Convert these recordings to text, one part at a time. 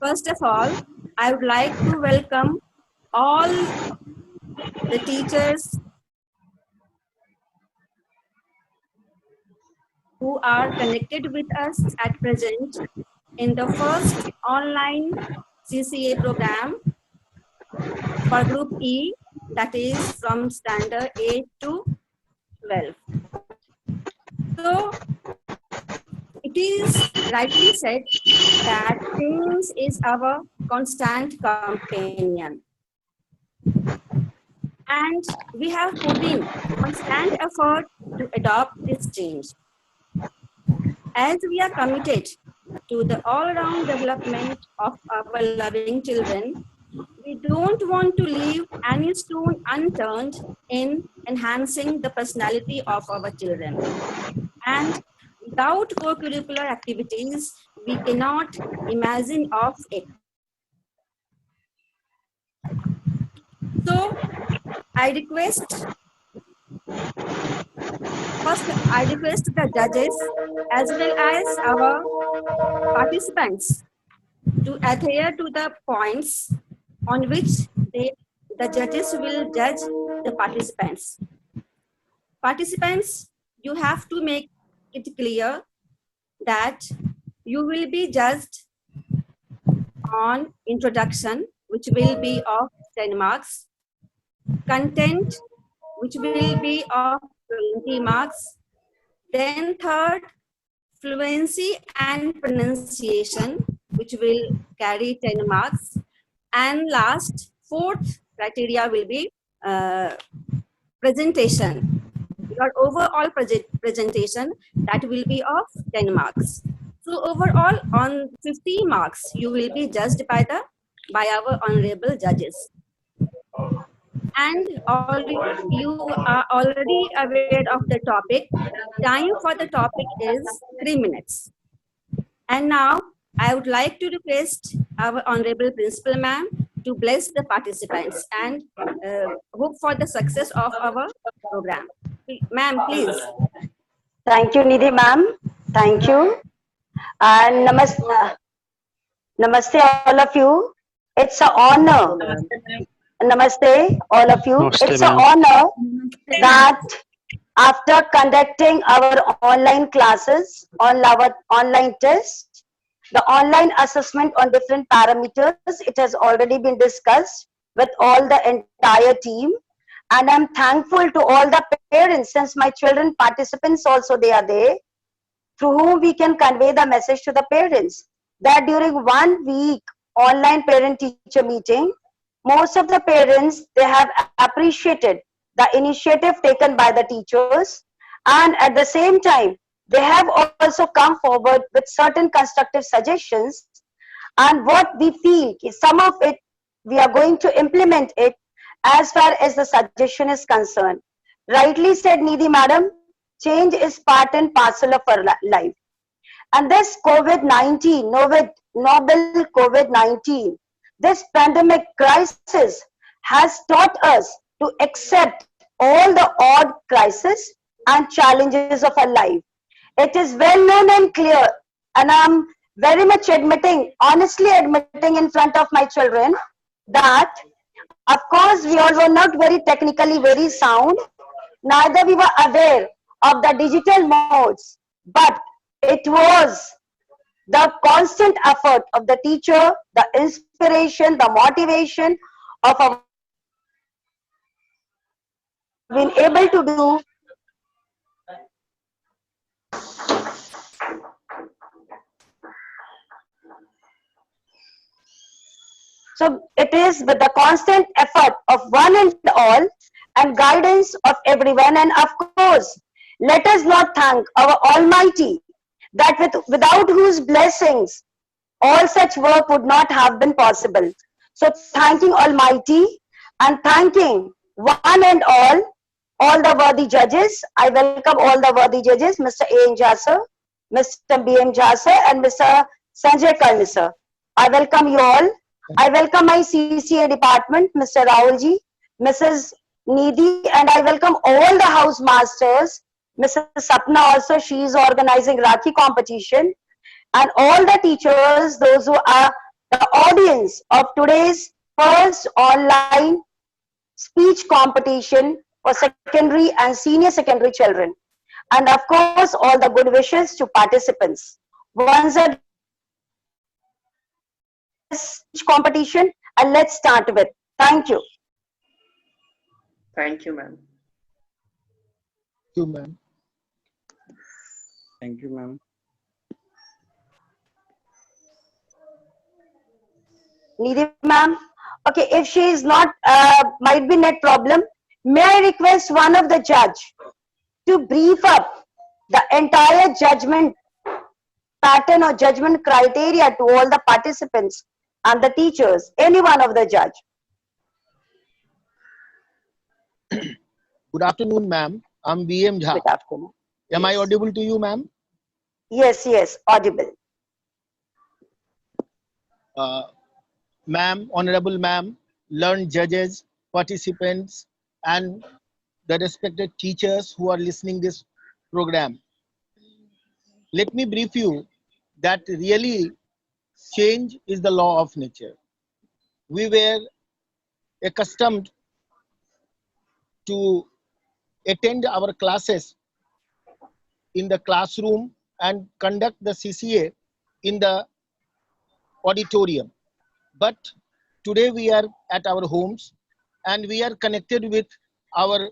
First of all, I would like to welcome all the teachers who are connected with us at present in the first online CCA program for Group E, that is from standard 8 to 12. So, it is rightly said that change is our constant companion. And we have put in constant effort to adopt this change. As we are committed to the all-round development of our loving children, we don't want to leave any stone unturned in enhancing the personality of our children. And without co-curricular activities, we cannot imagine of it. So, I request the judges as well as our participants to adhere to the points on which the judges will judge the participants. Participants, you have to make it clear that you will be judged on introduction, which will be of 10 marks, content, which will be of 20 marks, then third, fluency and pronunciation, which will carry 10 marks, and last, fourth criteria will be presentation. Your overall presentation, that will be of 10 marks. So overall, on 50 marks, you will be judged by our honorable judges. And you are already aware of the topic. Time for the topic is 3 minutes. And now, I would like to request our honorable principal ma'am to bless the participants and hope for the success of our program. Ma'am, please. Thank you, Nidhi ma'am. Thank you. And namaste all of you. It's an honor. Namaste all of you. Namaste, it's an ma'am. honor that after conducting our online classes, on our online tests, the online assessment on different parameters, it has already been discussed with all the entire team. And I'm thankful to all the parents, since my children participants also they are there, through whom we can convey the message to the parents that during 1 week online parent teacher meeting, most of the parents, they have appreciated the initiative taken by the teachers, and at the same time they have also come forward with certain constructive suggestions, and what we feel is some of it we are going to implement it as far as the suggestion is concerned. Rightly said Nidhi madam, change is part and parcel of our life. And this COVID-19, novel COVID-19, this pandemic crisis has taught us to accept all the odd crises and challenges of our life. It is well known and clear, and I'm very much honestly admitting in front of my children that, of course, we all were not very technically very sound, neither we were aware of the digital modes, but it was the constant effort of the teacher, the inspiration, the motivation of our being able to do. So it is with the constant effort of one and all and guidance of everyone. And of course, let us not thank our Almighty, that without whose blessings all such work would not have been possible. So thanking Almighty and thanking one and all the worthy judges. I welcome all the worthy judges, Mr. A. N. Jasser, Mr. B. M. Jasser, and Mr. Sanjay Karni sir. I welcome you all. I welcome my CCA department, Mr. Rahulji, Mrs. Nidhi, and I welcome all the house masters. Mrs. Sapna also, she is organizing Rakhi competition, and all the teachers, those who are the audience of today's first online speech competition for secondary and senior secondary children. And of course, all the good wishes to participants. Once again, speech competition, and let's start with. Thank you. Thank you, ma'am. Thank you, ma'am. Thank you, ma'am. Nidhi ma'am. Okay, if she is not, might be net problem, may I request one of the judge to brief up the entire judgment pattern or judgment criteria to all the participants and the teachers, any one of the judge. Good afternoon, ma'am. I'm VM Jha. Good afternoon. Am I Yes. audible to you, ma'am? Yes, yes, audible. Ma'am, honorable ma'am, learned judges, participants, and the respected teachers who are listening this program. Let me brief you that really change is the law of nature. We were accustomed to attend our classes in the classroom and conduct the CCA in the auditorium. But today we are at our homes and we are connected with our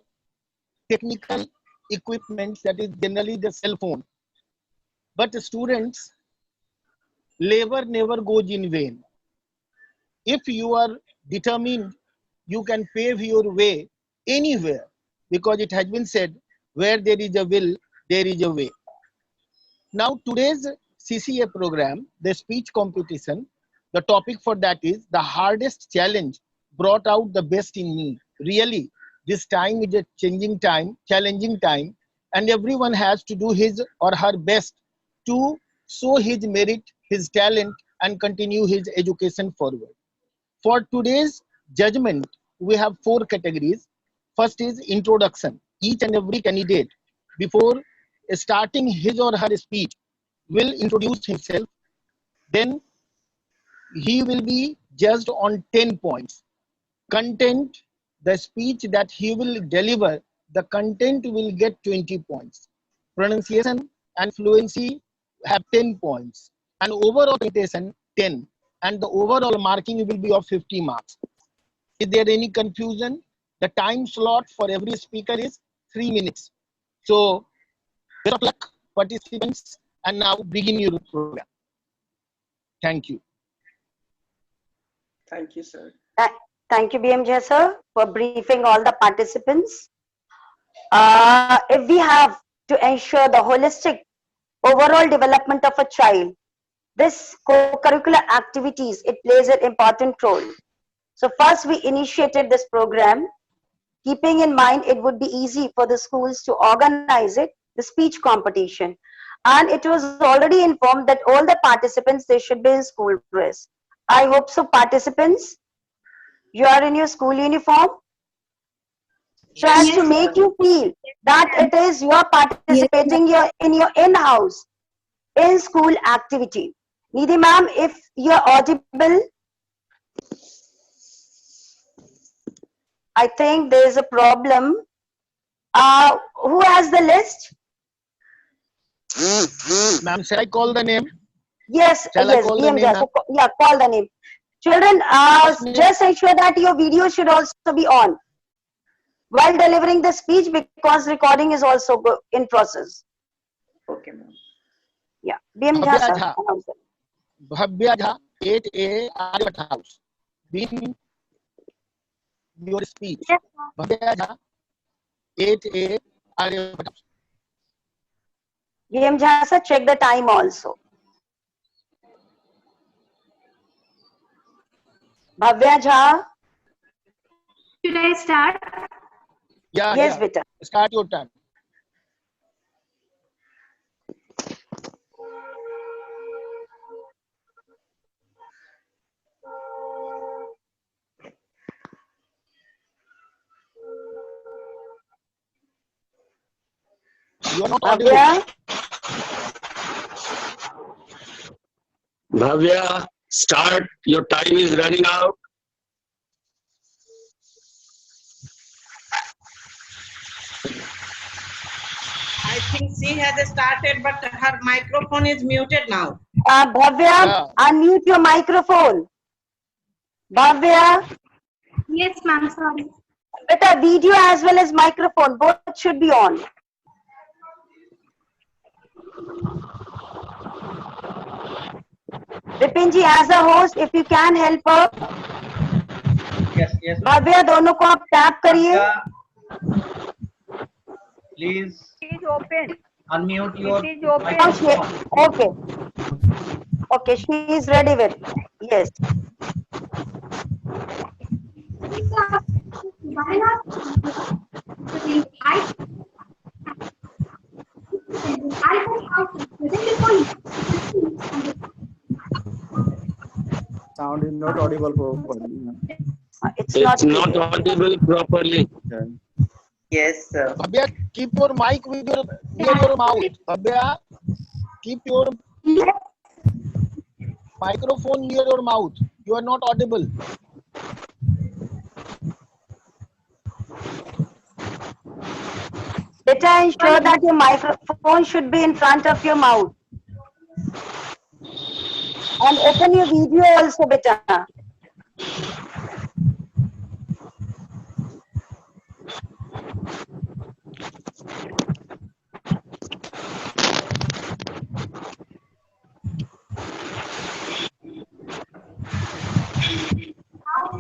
technical equipment, that is generally the cell phone. But the students' labor never goes in vain. If you are determined, you can pave your way anywhere, because it has been said, where there is a will, there is a way. Now today's CCA program, the speech competition, the topic for that is the hardest challenge brought out the best in me. Really, this time is a changing time, challenging time, and everyone has to do his or her best to show his merit, his talent, and continue his education forward. For today's judgment, we have 4 categories. First is introduction. Each and every candidate, before starting his or her speech, will introduce himself. Then he will be judged on 10 points. Content, the speech that he will deliver, the content will get 20 points. Pronunciation and fluency have 10 points. And overall presentation, 10. And the overall marking will be of 50 marks. Is there any confusion? The time slot for every speaker is 3 minutes. So, best of luck, participants, and now begin your program. Thank you. Thank you, sir. Thank you, BMJ sir, for briefing all the participants. If we have to ensure the holistic overall development of a child, this co-curricular activities, it plays an important role. So first we initiated this program, keeping in mind it would be easy for the schools to organize it, the speech competition. And it was already informed that all the participants, they should be in school dress. I hope so, participants, you are in your school uniform. So as to make you feel that it is you are participating in your in-house, in-school activity. Nidhi ma'am, if you are audible, I think there is a problem. Who has the list? Ma'am, shall I call the name? Yes, Shall I yes, call the BM name, Jha. ma'am? Yeah, call the name. Children, First name. just ensure that your video should also be on while delivering the speech, because recording is also in process. Okay, ma'am. Yeah, BM Jha, Bhavya sir. Jha. Announce it. Bhavya Jha, 8A, Aryabhat House. Begin your speech. Yes, Bhavya Jha, 8A, Aryabhat House. BM Jha, sir, check the time also. Bhavya Jha. should I start? Yeah, Yes, yeah. beta. Start your time. You are not audible. Bhavya. Bhavya, start. Your time is running out. I think she has started, but her microphone is muted now. Bhavya, Yeah. unmute your microphone. Bhavya, Yes, ma'am. Sorry. beta, video as well as microphone, both should be on. Vipinji, as a host, if you can help her, Yes, yes. Bhavya दोनों को आप tap करिए. Please It is open. unmute your It is open. microphone. Okay. Okay, she is ready with. Yes. Why not? I Sound is not audible properly. It's It's not. not audible properly. Yes, sir. Bhavya, keep your mic with your near your mouth. Bhavya, keep your microphone near your mouth. You are not audible. Beta, ensure that your microphone should be in front of your mouth. And open your video also, beta.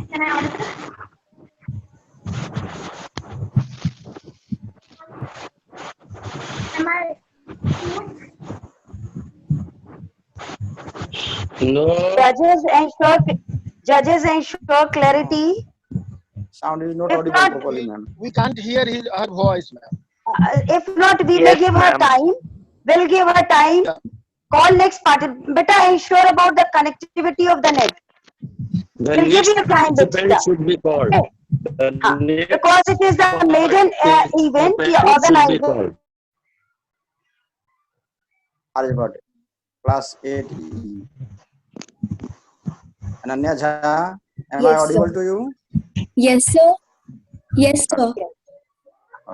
can I order? Am I? No. Judges ensure clarity. Sound is not If audible not- properly, ma'am. We can't hear her voice, ma'am. If not, we Yes, may give her ma'am. time. We'll give her time. Yeah. Call next party. Beta, ensure about the connectivity of the net. The We'll give next you time, participant beta. should be called. Okay. The next Because it is the maiden event we are participant should be organizing. called. I got it. Class 8E. Ananya Jha, am I Yes, audible sir. to you? Yes, sir. Yes, sir.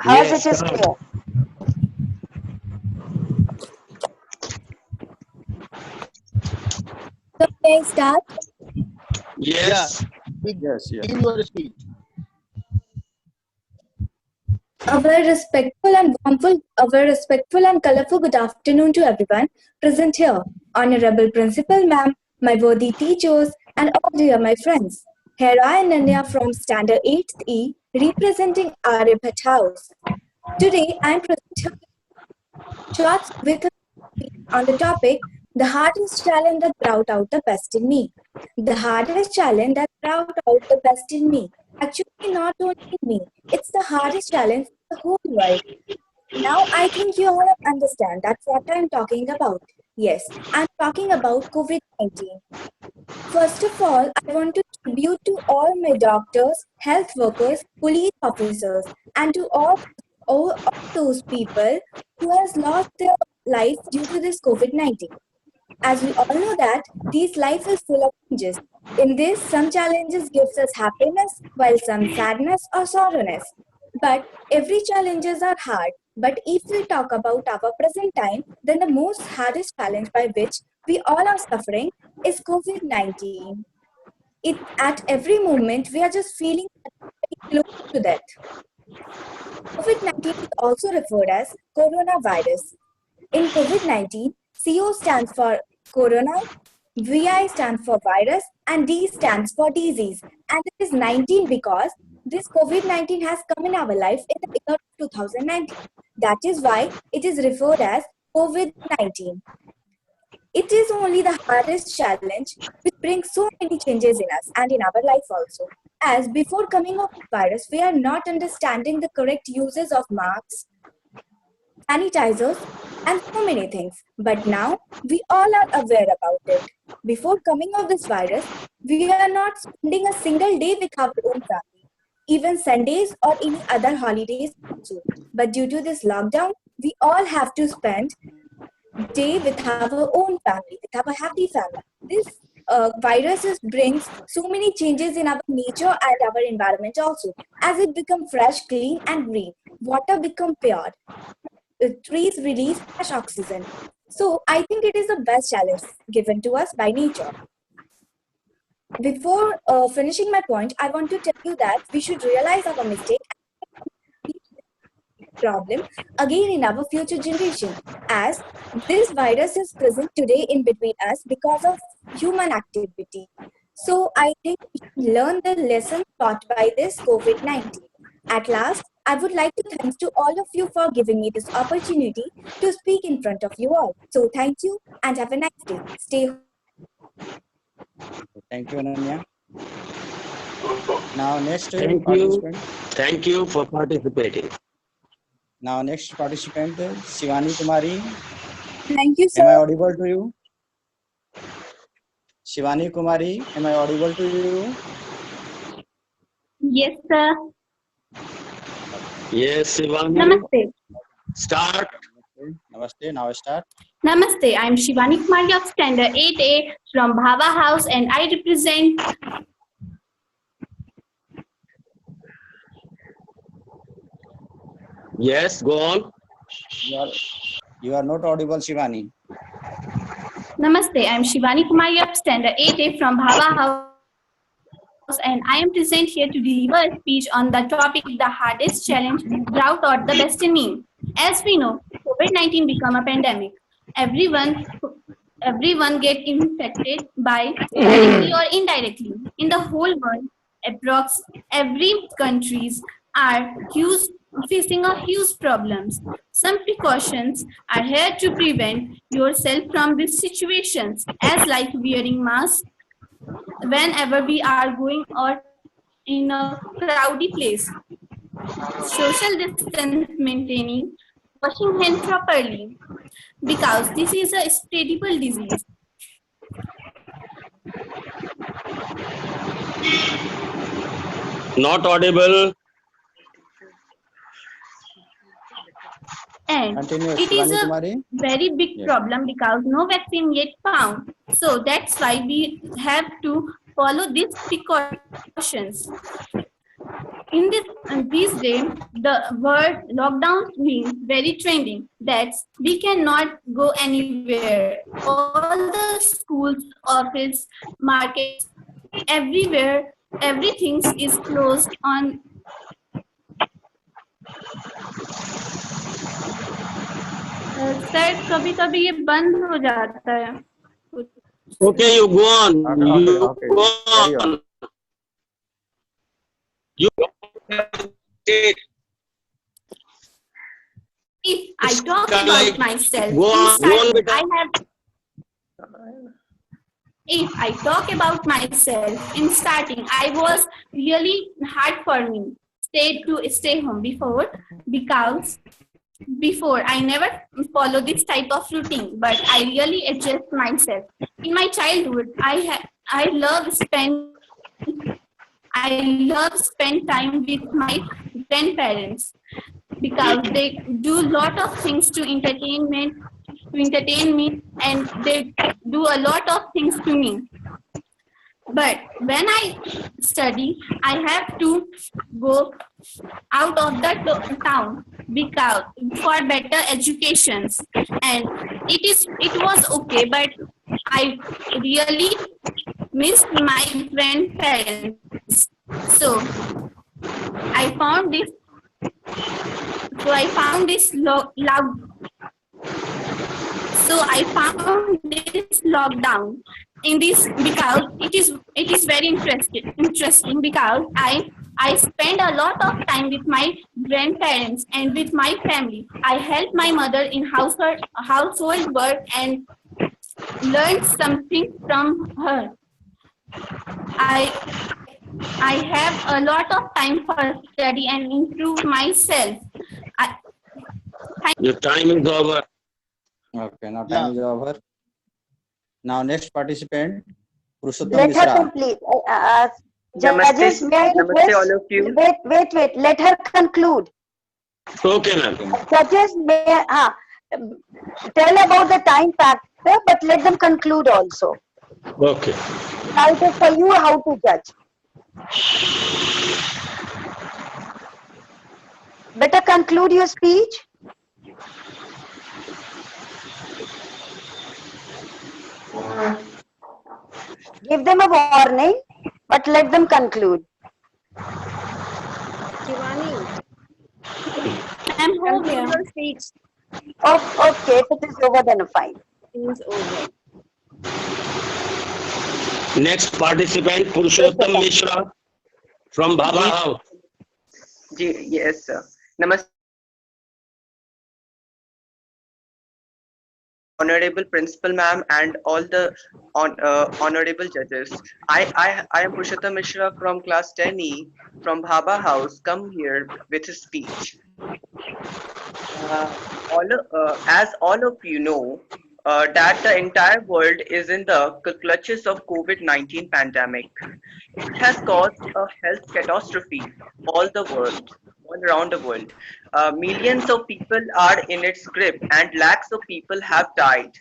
Hers Yes, it is sir. clear. So may I start? Yes. Yes, yes. Begin your speech. A very respectful and colorful good afternoon to everyone present here. Honorable Principal Ma'am, my worthy teachers, and all dear my friends. Here I am Nanya from Standard 8th E, representing Aryabhat House. Today I am presenting shots with on the topic, the hardest challenge that brought out the best in me. The hardest challenge that brought out the best in me. Actually, not only me, it's the hardest challenge for the whole world. Now, I think you all understand that's what I'm talking about. Yes, I'm talking about COVID-19. First of all, I want to tribute to all my doctors, health workers, police officers, and to all those people who has lost their life due to this COVID-19. As we all know that this life is full of changes. In this, some challenges gives us happiness, while some sadness or sorrowness. But every challenges are hard. But if we talk about our present time, then the most hardest challenge by which we all are suffering is COVID-19. At every moment, we are just feeling very close to death. COVID-19 is also referred as coronavirus. In COVID-19, CO stands for corona, VI stands for virus, and D stands for disease. And it is 19 because this COVID-19 has come in our life in the year 2019. That is why it is referred as COVID-19. It is only the hardest challenge which brings so many changes in us and in our life also. As before coming of the virus, we are not understanding the correct uses of masks, sanitizers, and so many things. But now we all are aware about it. Before coming of this virus, we are not spending a single day with our own family, even Sundays or any other holidays too. But due to this lockdown, we all have to spend day with our own family, with our happy family. This viruses brings so many changes in our nature and our environment also. As it become fresh, clean, and green, water become pure. Trees release fresh oxygen. So I think it is the best challenge given to us by nature. Before finishing my point, I want to tell you that we should realize our mistake and problem again in our future generation, as this virus is present today in between us because of human activity. So I think we should learn the lesson taught by this COVID-19. At last, I would like to thank to all of you for giving me this opportunity to speak in front of you all. So thank you and have a nice day. Stay Thank you, Ananya. Now next Thank you. participant. Thank you for participating. Now next participant, Shivani Kumari. Thank you, Am I sir. audible to you? Shivani Kumari, am I audible to you? Yes, sir. Yes, Shivani. Namaste. Start. Namaste. Now start. Namaste. I am Shivani Kumari of Standard 8A from Bhava House, and I represent. Yes, go on. You are not audible, Shivani. Namaste. I am Shivani Kumari of Standard 8A from Bhava House, and I am present here to deliver a speech on the topic the hardest challenge, drought or the best in me. As we know, COVID-19 become a pandemic. Everyone get infected by directly or indirectly. In the whole world, approx every countries are facing a huge problems. Some precautions are here to prevent yourself from these situations, as like wearing masks whenever we are going or in a crowded place, social distance maintaining, washing hands properly, because this is a spreadable disease. Not audible. And Continue, it is Shivani a Kumari. very big Yes. problem because no vaccine yet found. So that's why we have to follow these precautions. In these days, the word lockdown means very trending. That's we cannot go anywhere. All the schools, office, markets, everywhere, everything is closed on. Sir कभी-कभी ये बंद हो जाता है. Okay, you go on. Okay. You go Carry on. on. You If I It's talk kinda about like- myself, Go on, in go on, start, beta. if I talk about myself, in starting, I was really hard for me stay home because before I never follow this type of routine, but I really adjust myself. In my childhood, I love spend time with my grandparents because they do lot of things to entertain me, and they do a lot of things to me. But when I study, I have to go out of the town because for better educations, and it was okay, but I really missed my grandparents. So I found this. So I found this So I found this lockdown in this because it is very interesting because I spend a lot of time with my grandparents and with my family. I help my mother in household work and learned something from her. I have a lot of time for study and improve myself. Your time is over. Okay, now time is over. Now next participant, Purushottam Let her Misra. complete. Judges, may I Namaste request? all of you. Wait. Let her conclude. Okay, ma'am. Judges, may tell about the time factor, but let them conclude also. Okay. Now it is for you how to judge. Better conclude your speech. Give them a warning, but let them conclude. Shivani, ma'am हो conclude गया. your speech. Oh, okay, if it is over, then fine. It is over. Next participant, Purushottam Mishra from Baba House. Yes, sir. Namaste. Honorable Principal Ma'am and all the honorable judges. I am Purushottam Mishra from class 10E from Bhaba House. Come here with a speech. As all of you know, that the entire world is in the clutches of COVID-19 pandemic. It has caused a health catastrophe all around the world. Millions of people are in its grip and lakhs of people have died.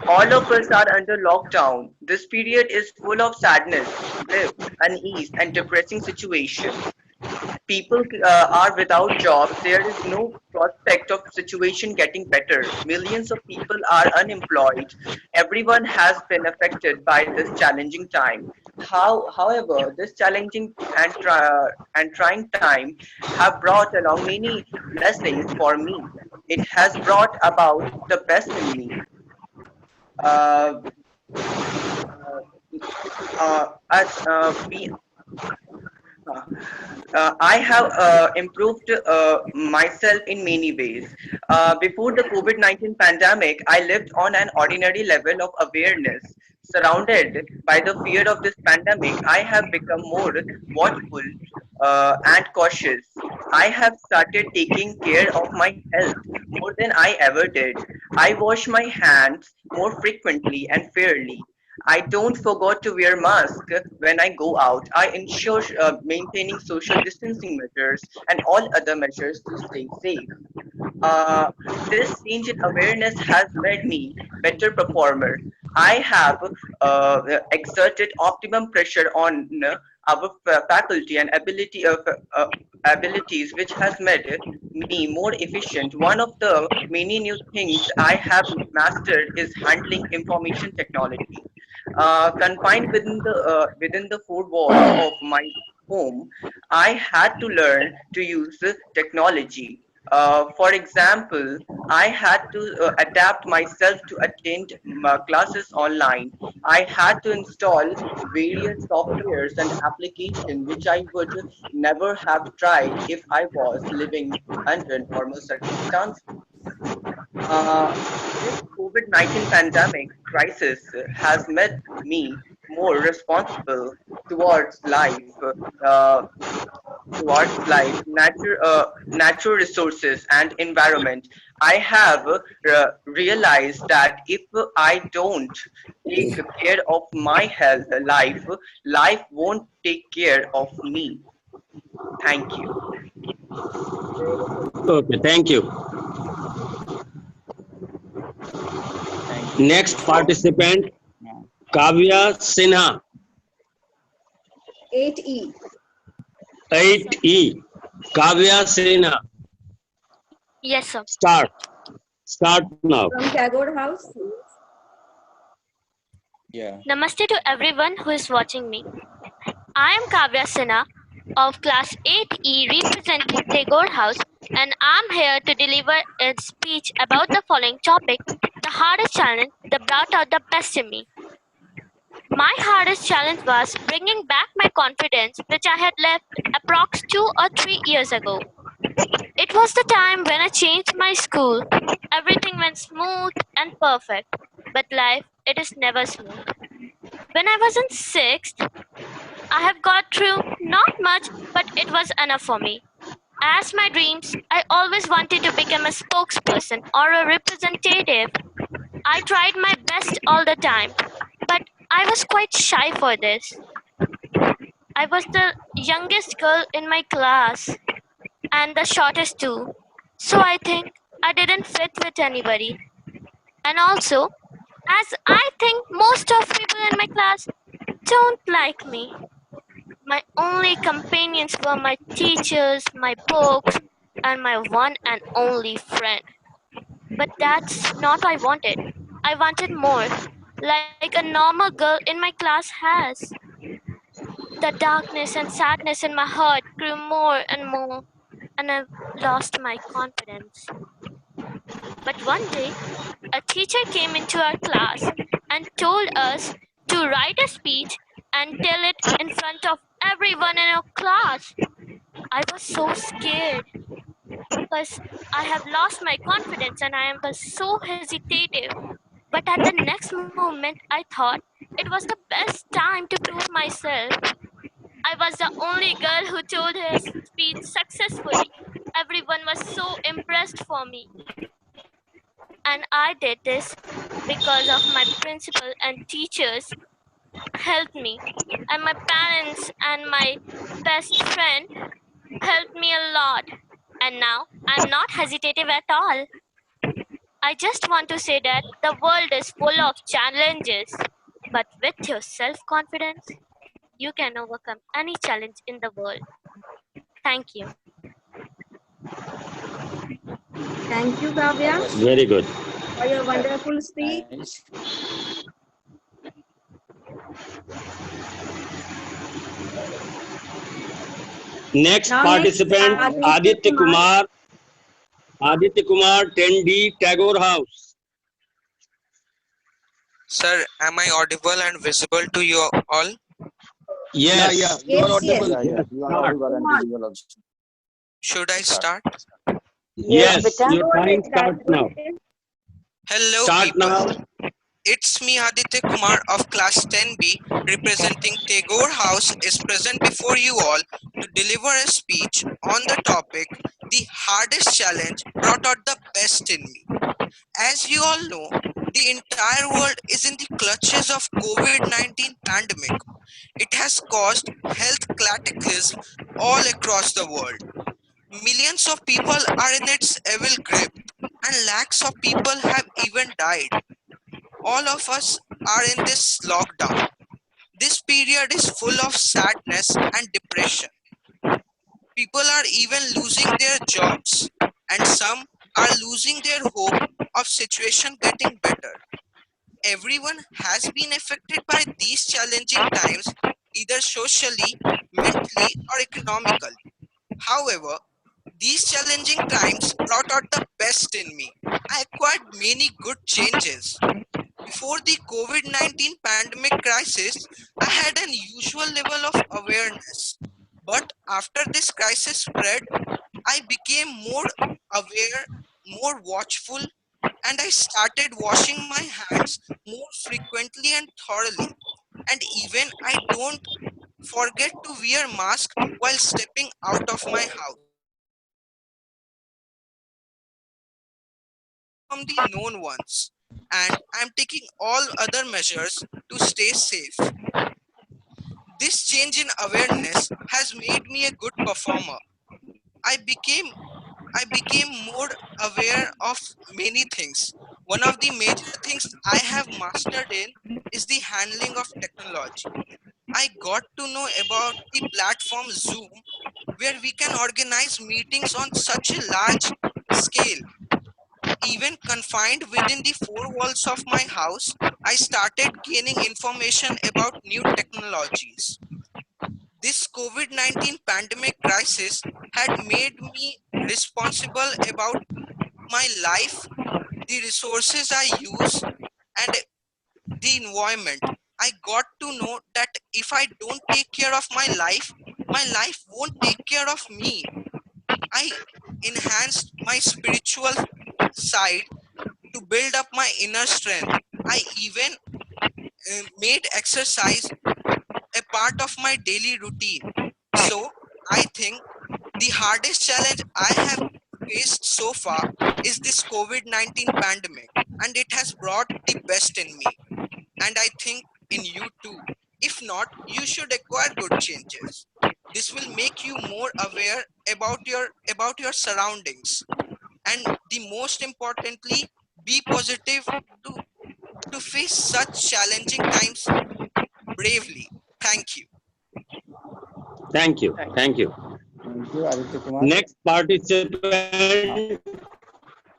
All of us are under lockdown. This period is full of sadness, grief, unease, and depressing situation. People are without jobs. There is no prospect of situation getting better. Millions of people are unemployed. Everyone has been affected by this challenging time. However, this challenging and trying time have brought along many blessings for me. It has brought about the best in me. Uh, as we I have improved myself in many ways. Before the COVID-19 pandemic, I lived on an ordinary level of awareness. Surrounded by the fear of this pandemic, I have become more watchful and cautious. I have started taking care of my health more than I ever did. I wash my hands more frequently and fairly. I don't forget to wear mask when I go out. I ensure maintaining social distancing measures and all other measures to stay safe. Uh, this change in awareness has made me better performer. I have exerted optimum pressure on our faculty and abilities, which has made me more efficient. One of the many new things I have mastered is handling information technology. Confined within the four walls of my home, I had to learn to use technology. For example, I had to adapt myself to attend classes online. I had to install various softwares and applications which I would never have tried if I was living under normal circumstances. This COVID-19 pandemic crisis has made me more responsible towards life, uh, natural resources and environment. I have realized that if I don't take care of my health, life won't take care of me. Thank you. Okay, thank you. Next participant, Kavya Sinha, 8E. 8E. Kavya Sinha, Yes, sir. start. Start now. From Tagore House. Yeah. Namaste to everyone who is watching me. I am Kavya Sinha of class 8E representing Tagore House, and I'm here to deliver a speech about the following topic: the hardest challenge that brought out the best in me. My hardest challenge was bringing back my confidence, which I had left approx 2 or 3 years ago. It was the time when I changed my school. Everything went smooth and perfect, but life, it is never smooth. When I was in 6th, I have got through not much, but it was enough for me. As my dreams, I always wanted to become a spokesperson or a representative. I tried my best all the time, but I was quite shy for this. I was the youngest girl in my class and the shortest too. So I think I didn't fit with anybody. And also, as I think most of people in my class don't like me. My only companions were my teachers, my books, and my one and only friend. But that's not what I wanted. I wanted more, like a normal girl in my class has. The darkness and sadness in my heart grew more and more, and I lost my confidence. But one day, a teacher came into our class and told us to write a speech and tell it in front of everyone in our class. I was so scared because I have lost my confidence and I was so hesitative. But at the next moment, I thought it was the best time to prove myself. I was the only girl who told her speech successfully. Everyone was so impressed for me. And I did this because of my principal and teachers helped me. And my parents and my best friend helped me a lot. And now I'm not hesitative at all. I just want to say that the world is full of challenges, but with your self-confidence, you can overcome any challenge in the world. Thank you. Thank you, Kavya, Very good. for your wonderful speech. Nice. Next Now participant, next, Aditya Kumar, 10D, Tagore House. Sir, am I audible and visible to you all? Yes. Yeah, you are Yes, yes. audible. Yeah, you are audible and visible also. Should I start? Yes, beta. your time starts now. Hello, Start people. now. It's me, Aditya Kumar of class 10B, representing Tagore House, is present before you all to deliver a speech on the topic, The Hardest Challenge Brought Out the Best in Me. As you all know, the entire world is in the clutches of COVID-19 pandemic. It has caused health cataclysm all across the world. Millions of people are in its evil grip, and lakhs of people have even died. All of us are in this lockdown. This period is full of sadness and depression. People are even losing their jobs, and some are losing their hope of situation getting better. Everyone has been affected by these challenging times, either socially, mentally, or economically. However, these challenging times brought out the best in me. I acquired many good changes. Before the COVID-19 pandemic crisis, I had an usual level of awareness. But after this crisis spread, I became more aware, more watchful, and I started washing my hands more frequently and thoroughly. And even I don't forget to wear mask while stepping out of my house. From the known ones, and I'm taking all other measures to stay safe. This change in awareness has made me a good performer. I became more aware of many things. One of the major things I have mastered in is the handling of technology. I got to know about the platform Zoom, where we can organize meetings on such a large scale. Even confined within the four walls of my house, I started gaining information about new technologies. This COVID-19 pandemic crisis had made me responsible about my life, the resources I use, and the environment. I got to know that if I don't take care of my life won't take care of me. I enhanced my spiritual side to build up my inner strength. I even made exercise a part of my daily routine. So I think the hardest challenge I have faced so far is this COVID-19 pandemic, and it has brought the best in me. And I think in you too. If not, you should acquire good changes. This will make you more aware about your surroundings. And the most importantly, be positive to face such challenging times bravely. Thank you. Thank you. Thank you. Thank you, Aditya Kumar. Next participant,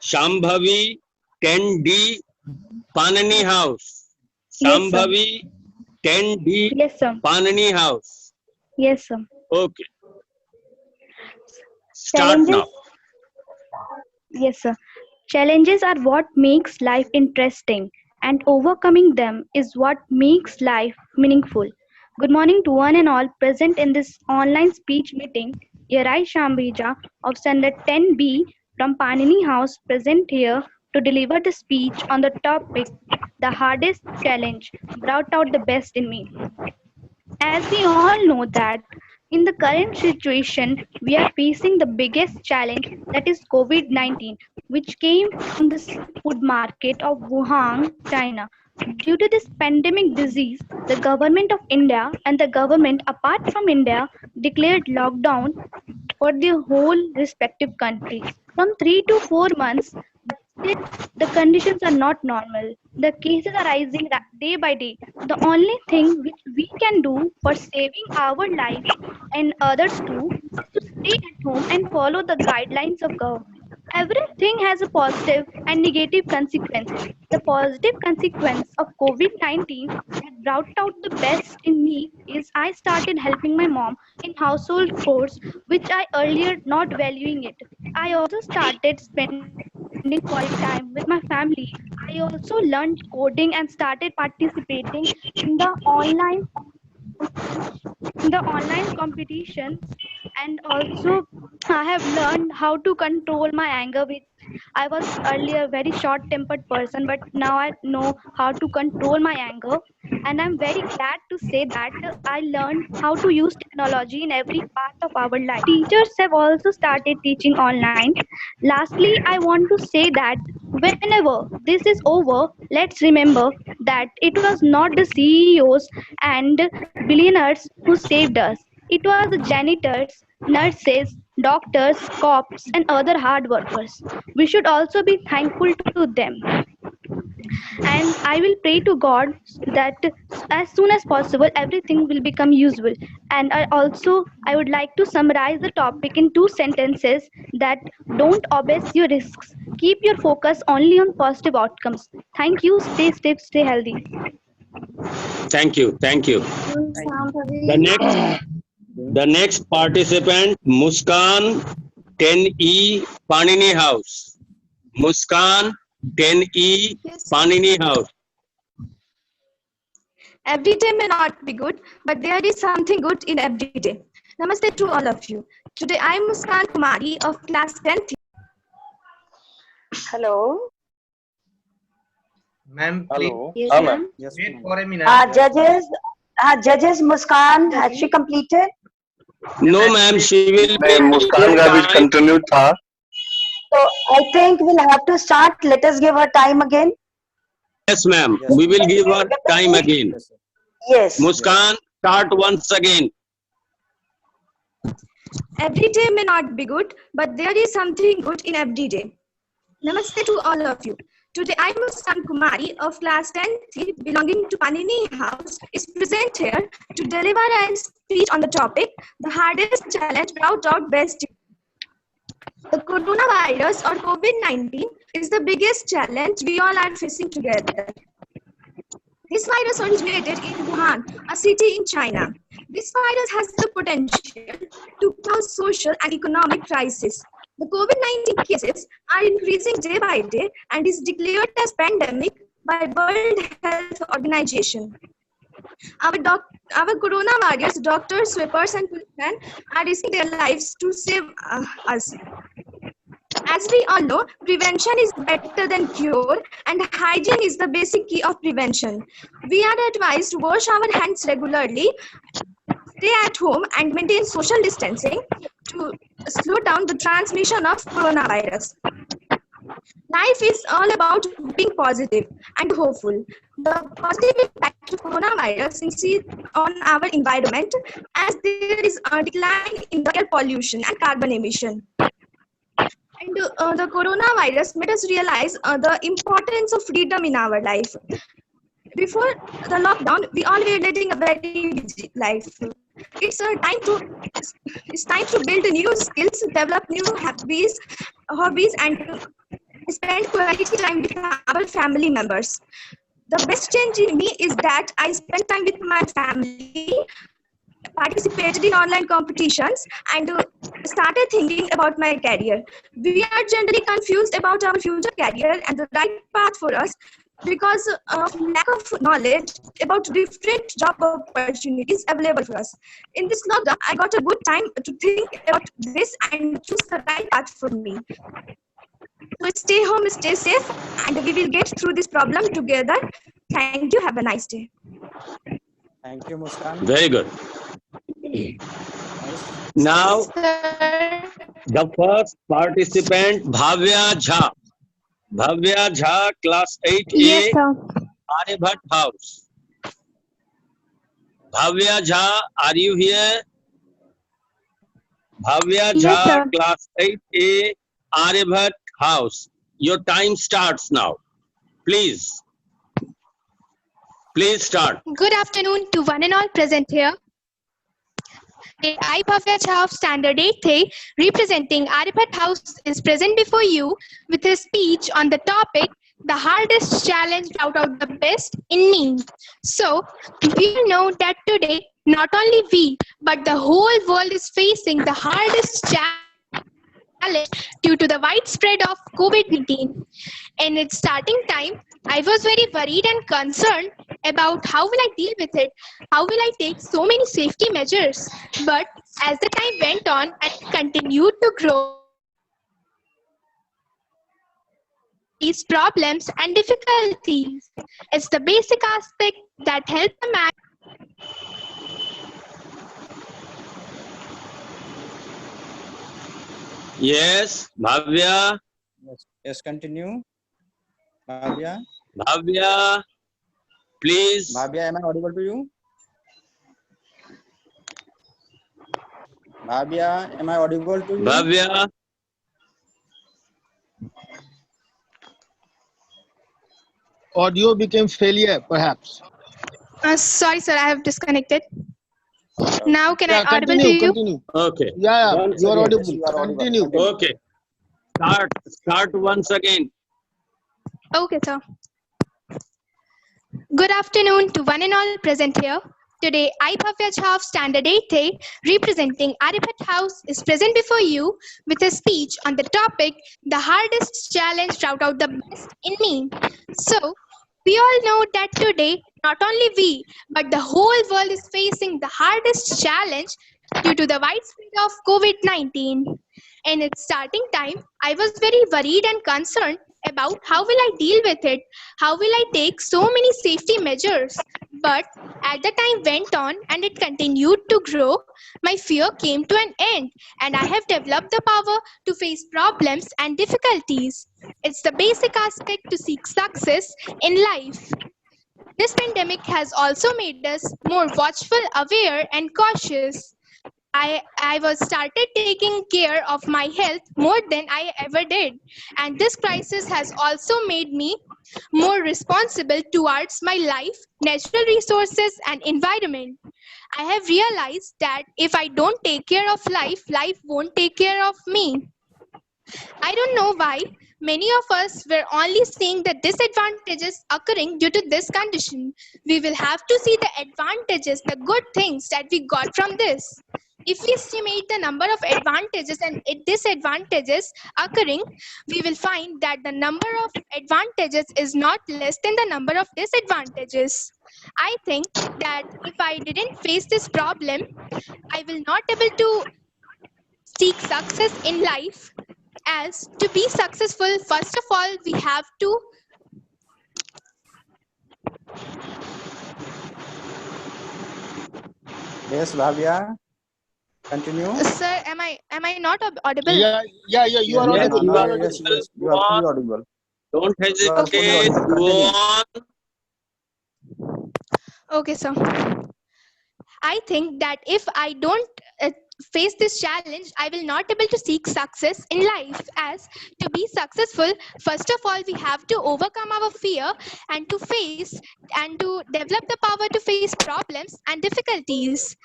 Shambhavi 10D Panani House. Yes, sir. Shambhavi 10D Yes, sir. Panani House. Yes, sir. Okay. Start Challenges. now. Yes, sir. Challenges are what makes life interesting, and overcoming them is what makes life meaningful. Good morning to one and all present in this online speech meeting. Here I, Shambhija of Standard 10B from Panini House, present here to deliver the speech on the topic, the hardest challenge brought out the best in me. As we all know that in the current situation, we are facing the biggest challenge, that is COVID-19, which came from the food market of Wuhan, China. Due to this pandemic disease, the government of India and the government apart from India declared lockdown for the whole respective countries from 3 to 4 months. But still, the conditions are not normal. The cases are rising day by day. The only thing which we can do for saving our lives and others too is to stay at home and follow the guidelines of government. Everything has a positive and negative consequences. The positive consequence of COVID-19 that brought out the best in me is I started helping my mom in household chores, which I earlier not valuing it. I also started spending quality time with my family. I also learned coding and started participating in the online competitions, and also I have learned how to control my anger, which I was earlier a very short tempered person, but now I know how to control my anger. And I'm very glad to say that I learned how to use technology in every part of our life. Teachers have also started teaching online. Lastly, I want to say that whenever this is over, let's remember that it was not the CEOs and billionaires who saved us. It was the janitors, nurses, doctors, cops, and other hard workers. We should also be thankful to them. And I will pray to God that as soon as possible everything will become useful. And I would like to summarize the topic in 2 sentences, that don't obsess your risks. Keep your focus only on positive outcomes. Thank you. Stay safe, stay healthy. Thank you. Thank you. The next participant, Muskan 10E Panini House. Muskan 10E Panini House. Every day may not be good, but there is something good in every day. Namaste to all of you. Today I am Muskan Kumari of class 10th. Hello. Ma'am, please. Hello. Yes, ma'am. Yes, Wait for a minute. Judges Muskan, has she completed? No, ma'am, she will be. मुस्कान का भी continued था. So I think we'll have to start. Let us give her time again. Yes, ma'am. We will give her time again. Yes. Muskan, start once again. Every day may not be good, but there is something good in every day. Namaste to all of you. Today I am Muskan Kumari of class 10th belonging to Panini House is present here to deliver a speech on the topic, the hardest challenge brought out best. The coronavirus or COVID-19 is the biggest challenge we all are facing together. This virus originated in Wuhan, a city in China. This virus has the potential to cause social and economic crisis. The COVID-19 cases are increasing day by day and is declared as pandemic by World Health Organization. Our corona warriors, doctors, sweepers, and policemen are risking their lives to save us. As we all know, prevention is better than cure, and hygiene is the basic key of prevention. We are advised to wash our hands regularly, stay at home, and maintain social distancing to slow down the transmission of coronavirus. Life is all about being positive and hopeful. The positive impact of coronavirus is seen on our environment as there is a decline in the air pollution and carbon emission. And the coronavirus made us realize the importance of freedom in our life. Before the lockdown, we all were leading a very busy life. It's time to build new skills, develop new hobbies, and spend quality time with our family members. The best change in me is that I spend time with my family, participated in online competitions, and started thinking about my career. We are generally confused about our future career and the right path for us because of lack of knowledge about different job opportunities available for us. In this lockdown, I got a good time to think about this and choose the right path for me. So stay home, stay safe, and we will get through this problem together. Thank you. Have a nice day. Thank you, Muskan. Very good. Now, the first participant, Bhavya Jha. Bhavya Jha, class 8A, Yes, sir. Aryabhat House. Bhavya Jha, are you here? Bhavya Yes, Jha, sir. class 8A, Aryabhat House. Your time starts now. Please. Please start. Good afternoon to one and all present here. I, Bhavya Jha of Standard 8A, representing Aryabhat House, is present before you with a speech on the topic, the hardest challenge brought out the best in me. So, we all know that today, not only we, but the whole world is facing the hardest challenge due to the widespread of COVID-19. In its starting time, I was very worried and concerned about how will I deal with it? How will I take so many safety measures? But as the time went on and continued to grow, these problems and difficulties, it's the basic aspect that helps the man. Yes, Bhavya. Yes, continue. Bhavya. Bhavya, please. Bhavya, am I audible to you? Bhavya, am I audible to you? Bhavya. Audio became failure, perhaps. Sorry, sir, I have disconnected. Now, can Yeah, I audible to you? continue. Okay. Yeah, Once you are again. audible. Yes, you are audible. Continue. Okay. Start once again. Okay, sir. Good afternoon to one and all present here. Today, I, Bhavya Jha of Standard 8A, representing Aryabhat House, is present before you with a speech on the topic, the hardest challenge brought out the best in me. So, we all know that today, not only we, but the whole world is facing the hardest challenge due to the widespread of COVID-19. In its starting time, I was very worried and concerned about how will I deal with it? How will I take so many safety measures? But as the time went on and it continued to grow, my fear came to an end and I have developed the power to face problems and difficulties. It's the basic aspect to seek success in life. This pandemic has also made us more watchful, aware, and cautious. I was started taking care of my health more than I ever did. And this crisis has also made me more responsible towards my life, natural resources, and environment. I have realized that if I don't take care of life, life won't take care of me. I don't know why many of us were only seeing the disadvantages occurring due to this condition. We will have to see the advantages, the good things that we got from this. If we estimate the number of advantages and disadvantages occurring, we will find that the number of advantages is not less than the number of disadvantages. I think that if I didn't face this problem, I will not able to seek success in life. As to be successful, first of all, we have to Yes, Bhavya. Continue. Sir, am I not audible? Yeah, you are Yes, audible. you You are are audible. Yes, you are fully audible. Don't You are fully hesitate. audible. Go Continue. on. Okay, sir. I think that if I don't face this challenge, I will not able to seek success in life. As to be successful, first of all, we have to overcome our fear and to face and to develop the power to face problems and difficulties.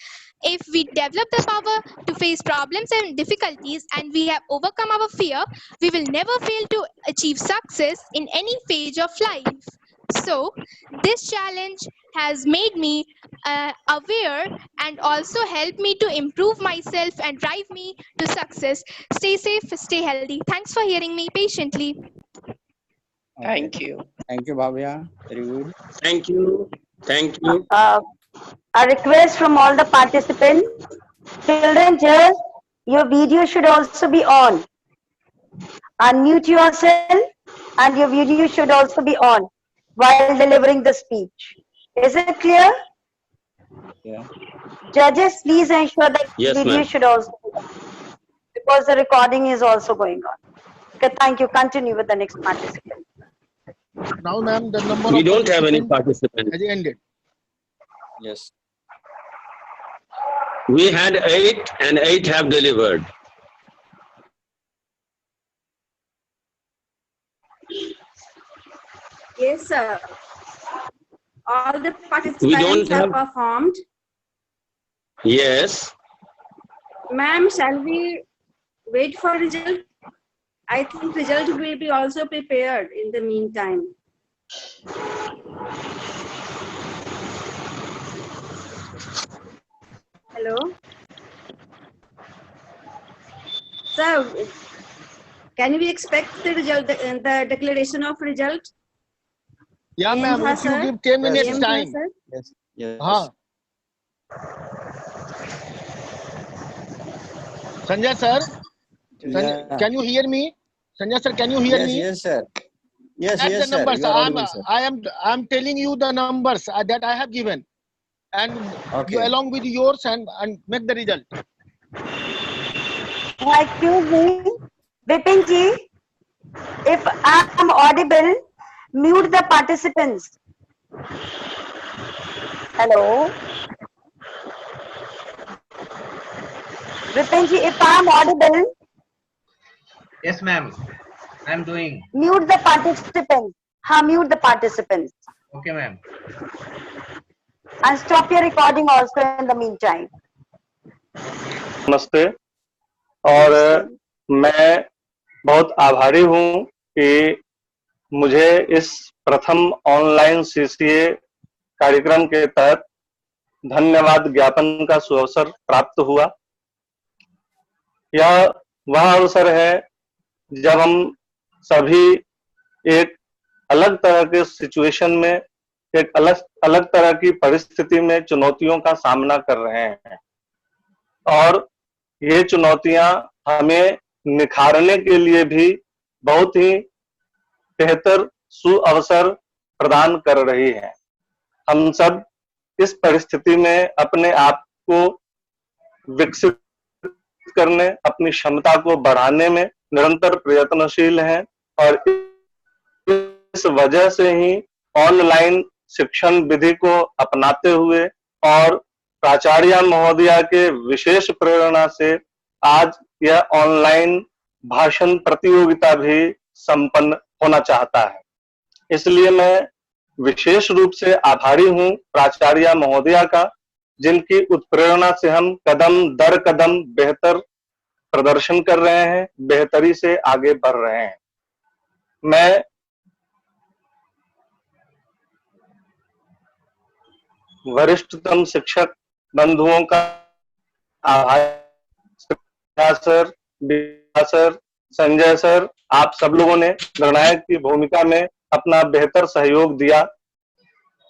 If we develop the power to face problems and difficulties and we have overcome our fear, we will never fail to achieve success in any phase of life. So, this challenge has made me aware and also helped me to improve myself and drive me to success. Stay safe, stay healthy. Thanks for hearing me patiently. Thank you. Thank you, Bhavya. Very good. Thank you. Thank you. A request from all the participants. Children, just your video should also be on. Unmute yourself and your video should also be on while delivering the speech. Is it clear? Yeah. Judges, please ensure that Yes, video ma'am. should also be on because the recording is also going on. Okay, thank you. Continue with the next participant. Now, ma'am, the number We of don't have any participants participants. has ended. Yes. We had 8 and 8 have delivered. Yes, sir. All the don't participants have have- performed. Yes. Ma'am, shall we wait for result? I think result will be also prepared in the meantime. Hello? So, can we expect the result, the declaration of result? Yeah, ma'am, Yes, if you sir. give 10 minutes Yes, time. sir. Yes. Yes. Sanjay sir, Yeah. can you hear me? Sanjay sir, can you hear Yes, me? yes, sir. Yes, Add yes, the sir. numbers. You are audible, sir. I'm telling you the numbers that I have given, and Okay. you along with yours and make the result. Excuse me, Vipin ji, if I am audible, mute the participants. Hello? Vipin ji, if I am audible, Yes, ma'am. I'm doing. mute the participants. Mute the participants. Okay, ma'am. And stop your recording also in the meantime. नमस्ते और मैं बहुत आभारी हूं कि मुझे इस प्रथम ऑनलाइन सीसीए कार्यक्रम के तहत धन्यवाद ज्ञापन का सुअवसर प्राप्त हुआ। यह वह अवसर है जब हम सभी एक अलग तरह के सिचुएशन में, एक अलग तरह की परिस्थिति में चुनौतियों का सामना कर रहे हैं और ये चुनौतियां हमें निखारने के लिए भी बहुत ही बेहतर सुअवसर प्रदान कर रही है। हम सब इस परिस्थिति में अपने आप को विकसित करने, अपनी क्षमता को बढ़ाने में निरंतर प्रयत्नशील हैं और इस वजह से ही ऑनलाइन शिक्षण विधि को अपनाते हुए और प्राचार्य महोदया के विशेष प्रेरणा से आज यह ऑनलाइन भाषण प्रतियोगिता भी संपन्न होना चाहता है। इसलिए मैं विशेष रूप से आभारी हूं प्राचार्य महोदया का, जिनकी उत्प्रेरणा से हम कदम दर कदम बेहतर प्रदर्शन कर रहे हैं, बेहतरी से आगे बढ़ रहे हैं। मैं वरिष्ठतम शिक्षक बंधुओं का आभार सर, सर, संजय सर, आप सब लोगों ने निर्णायक की भूमिका में अपना बेहतर सहयोग दिया।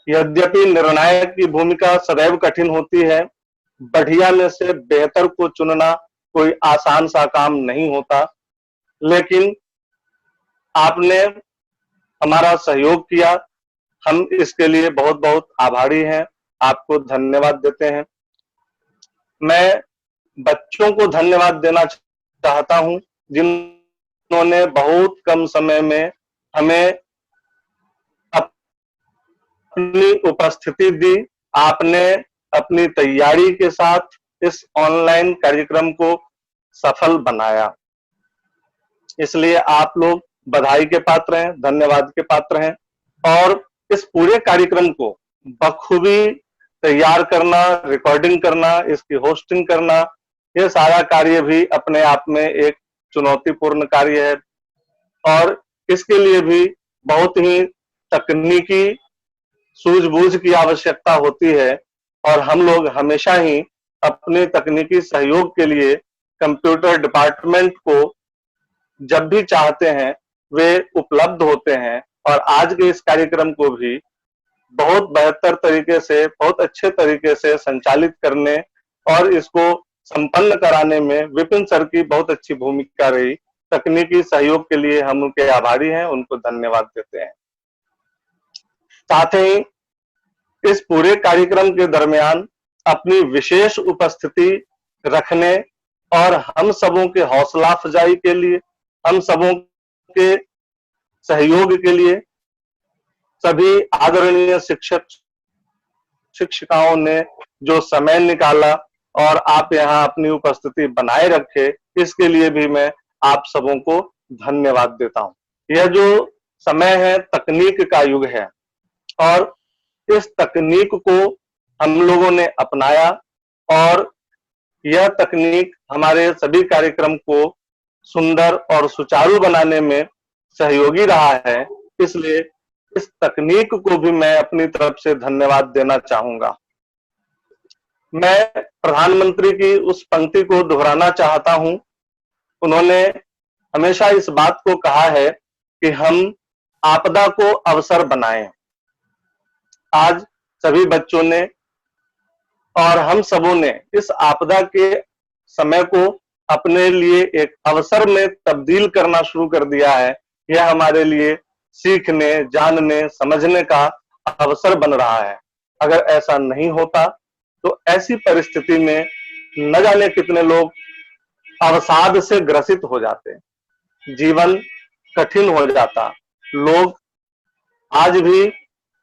यद्यपि निर्णायक की भूमिका सदैव कठिन होती है, बढ़िया में से बेहतर को चुनना कोई आसान सा काम नहीं होता, लेकिन आपने हमारा सहयोग किया। हम इसके लिए बहुत बहुत आभारी हैं, आपको धन्यवाद देते हैं। मैं बच्चों को धन्यवाद देना चाहता हूं, जिन्होंने बहुत कम समय में हमें अपनी उपस्थिति दी। आपने अपनी तैयारी के साथ इस ऑनलाइन कार्यक्रम को सफल बनाया। इसलिए आप लोग बधाई के पात्र हैं, धन्यवाद के पात्र हैं। और इस पूरे कार्यक्रम को बखूबी तैयार करना, रिकॉर्डिंग करना, इसकी होस्टिंग करना, ये सारा कार्य भी अपने आप में एक चुनौतीपूर्ण कार्य है और इसके लिए भी बहुत ही तकनीकी सूझबूझ की आवश्यकता होती है। और हम लोग हमेशा ही अपने तकनीकी सहयोग के लिए कंप्यूटर डिपार्टमेंट को जब भी चाहते हैं वे उपलब्ध होते हैं और आज के इस कार्यक्रम को भी बहुत बेहतर तरीके से, बहुत अच्छे तरीके से संचालित करने और इसको संपन्न कराने में विपिन सर की बहुत अच्छी भूमिका रही। तकनीकी सहयोग के लिए हम उनके आभारी हैं, उनको धन्यवाद देते हैं। साथ ही इस पूरे कार्यक्रम के दरमियान अपनी विशेष उपस्थिति रखने और हम सबों के हौसला अफजाई के लिए, हम सबों के सहयोग के लिए सभी आदरणीय शिक्षक शिक्षिकाओं ने जो समय निकाला और आप यहाँ अपनी उपस्थिति बनाए रखे, इसके लिए भी मैं आप सबों को धन्यवाद देता हूँ। यह जो समय है तकनीक का युग है और इस तकनीक को हम लोगों ने अपनाया और यह तकनीक हमारे सभी कार्यक्रम को सुंदर और सुचारू बनाने में सहयोगी रहा है। इसलिए इस तकनीक को भी मैं अपनी तरफ से धन्यवाद देना चाहूंगा। मैं प्रधानमंत्री की उस पंक्ति को दोहराना चाहता हूं। उन्होंने हमेशा इस बात को कहा है कि हम आपदा को अवसर बनाएं। आज सभी बच्चों ने और हम सबों ने इस आपदा के समय को अपने लिए एक अवसर में तब्दील करना शुरू कर दिया है। यह हमारे लिए सीखने, जानने, समझने का अवसर बन रहा है। अगर ऐसा नहीं होता तो ऐसी परिस्थिति में न जाने कितने लोग अवसाद से ग्रसित हो जाते, जीवन कठिन हो जाता। लोग आज भी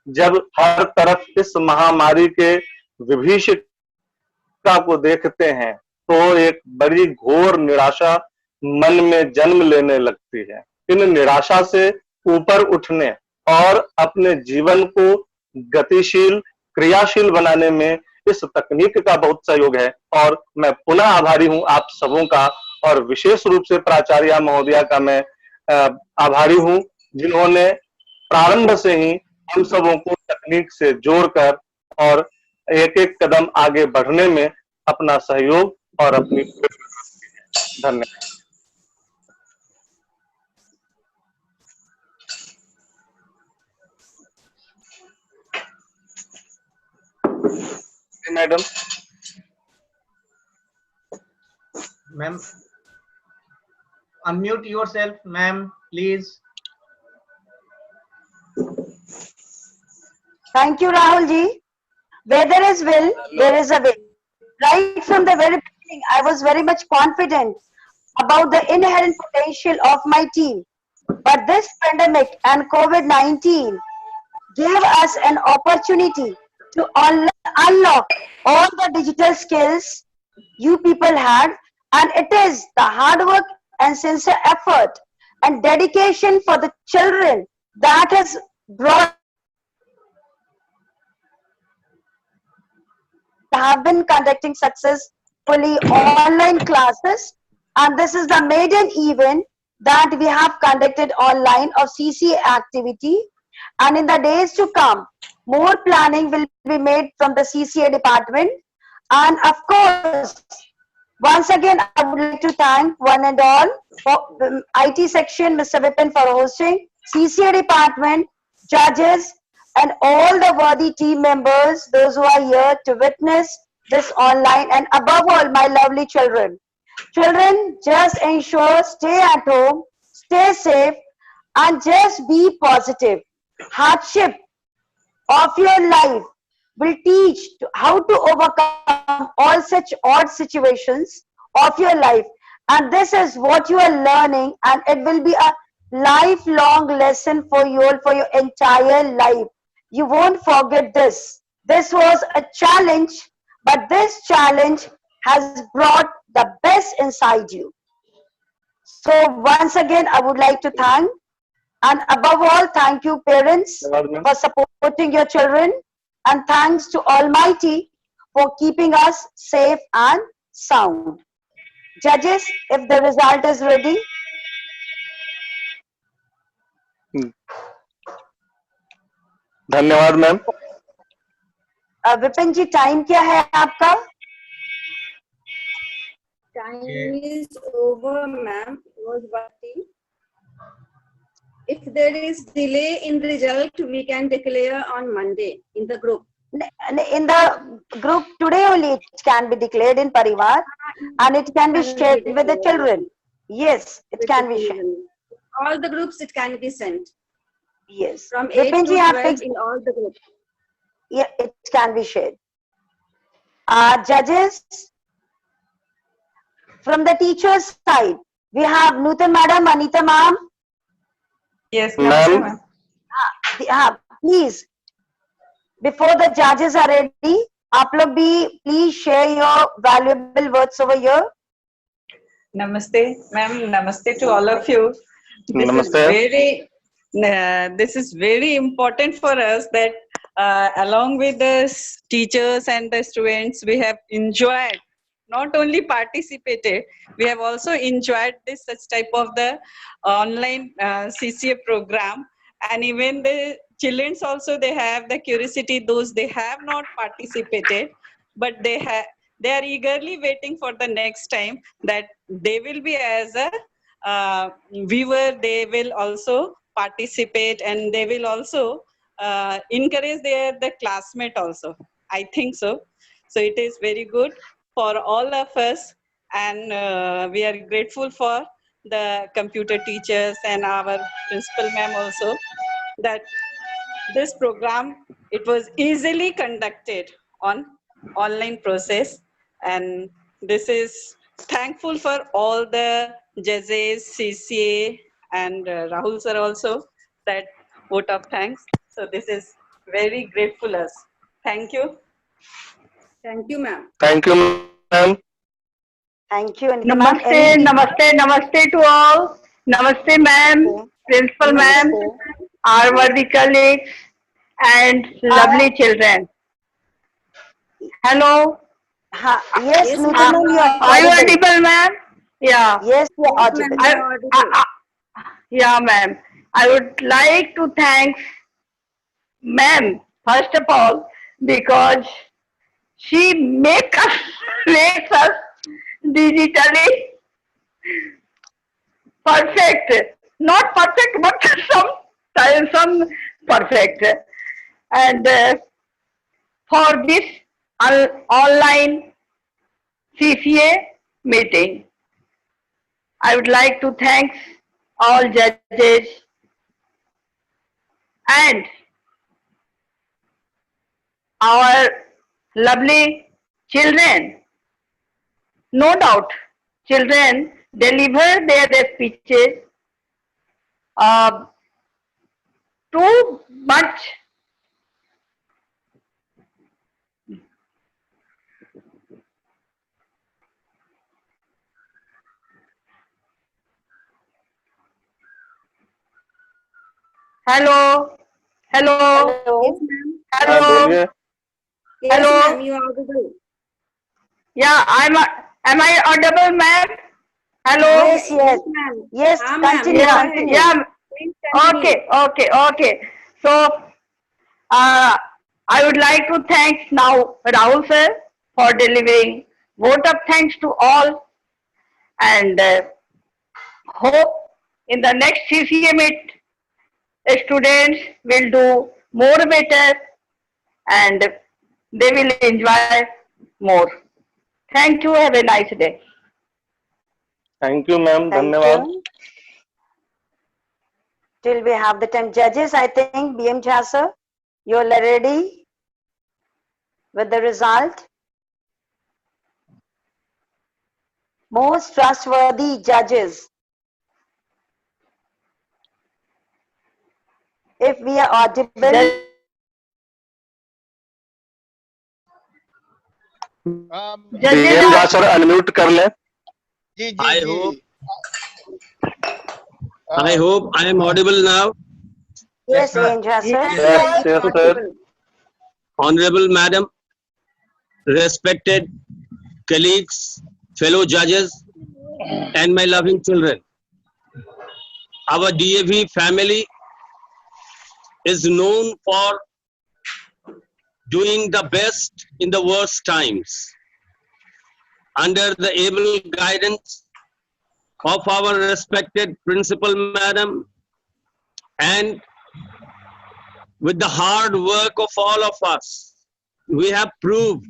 जब हर तरफ इस महामारी के विभीषिका को देखते हैं तो एक बड़ी घोर निराशा मन में जन्म लेने लगती है। इन निराशा से ऊपर उठने और अपने जीवन को गतिशील, क्रियाशील बनाने में इस तकनीक का बहुत सहयोग है और मैं पुनः आभारी हूं आप सबों का और विशेष रूप से प्राचार्य महोदया का मैं आभारी हूं जिन्होंने प्रारंभ से ही हम सबों को तकनीक से जोड़कर और एक एक कदम आगे बढ़ने में अपना सहयोग और अपनी धन्यवाद। Madam ma'am unmute yourself, ma'am, please. Thank you, Rahul ji. Where there is will, there is a way. Right from the very beginning, I was very much confident about the inherent potential of my team. But this pandemic and COVID-19 gave us an opportunity to unlock all the digital skills you people had, and it is the hard work and sincere effort and dedication for the children that has brought have been conducting successfully online classes, and this is the maiden event that we have conducted online of CCA activity, and in the days to come more planning will be made from the CCA department. And of course, once again I would like to thank one and all for IT section, Mr. Vipin, for hosting, CCA department, judges, and all the worthy team members, those who are here to witness this online, and above all, my lovely children. Children, just ensure stay at home, stay safe, and just be positive. Hardship of your life will teach how to overcome all such odd situations of your life, and this is what you are learning, and it will be a lifelong lesson for you all for your entire life. You won't forget this. This was a challenge, but this challenge has brought the best inside you. So once again, I would like to thank, and above all, thank you parents for supporting your children, and thanks to Almighty for keeping us safe and sound. Judges, if the result is ready. धन्यवाद ma'am. Vipin जी, time क्या है आपका? Time is over, ma'am. Was Bhakti. If there is delay in result, we can declare on Monday in the group. In the group today only it can be declared in Parivar, and it can be shared with the children. Yes, it can be shared. All the groups it can be sent. Yes. From 8 Vipin to ji, 12 in all the groups. Yeah, it can be shared. Judges, from the teacher's side, we have Nutan madam, Anita ma'am. Yes, ma'am. Please, before the judges are ready, आप लोग भी please share your valuable words over here. Namaste, ma'am. Namaste to all of you. Namaste. This is very important for us that along with the teachers and the students, we have enjoyed, not only participated, we have also enjoyed this such type of the online CCA program, and even the children also, they have the curiosity, those they have not participated, but they are eagerly waiting for the next time that they will be as a viewer, they will also participate, and they will also encourage the classmate also. I think so. So it is very good for all of us, and we are grateful for the computer teachers and our principal ma'am also, that this program, it was easily conducted on online process, and this is thankful for all the judges, CCA, and Rahul sir also, that vote of thanks. So this is very grateful us. Thank you. Thank you, ma'am. Thank you ma'am। Thank you. Namaste, namaste, namaste to all. Namaste, ma'am, principal ma'am, our worthy colleagues, and lovely children. Hello. Yes, Nutan ma'am, you are Are you audible. audible, ma'am? Yeah. Yes, you are audible. Yeah, ma'am. I would like to thank ma'am, first of all, because she makes us digitally perfect. Not perfect, but some perfect. And for this online CCA meeting, I would like to thank all judges and our lovely children. No doubt, children deliver their speeches too much Hello. Hello. Yes, ma'am. Hello. बोलिए। Yes, Hello. ma'am, you are audible. Yeah, am I audible, ma'am? Hello. Yes, yes. ma'am. Yes, continue, Yeah, continue. yeah. Please continue. Okay. So, I would like to thank now Rahul sir for delivering vote of thanks to all, and hope in the next CCA meet students will do more better and they will enjoy more. Thank you. Have a nice day. Thank you ma'am। Thank धन्यवाद। you. Till we have the 10 judges, I think, BM Jha sir, you're ready with the result. Most trustworthy judges. If we are audible, BM Jha sir unmute कर ले। I hope I am audible now. Yes, Jha sir. Yes, yes, sir. Honorable Madam, respected colleagues, fellow judges, and my loving children. Our DAV family is known for doing the best in the worst times. Under the able guidance of our respected principal madam and with the hard work of all of us, we have proved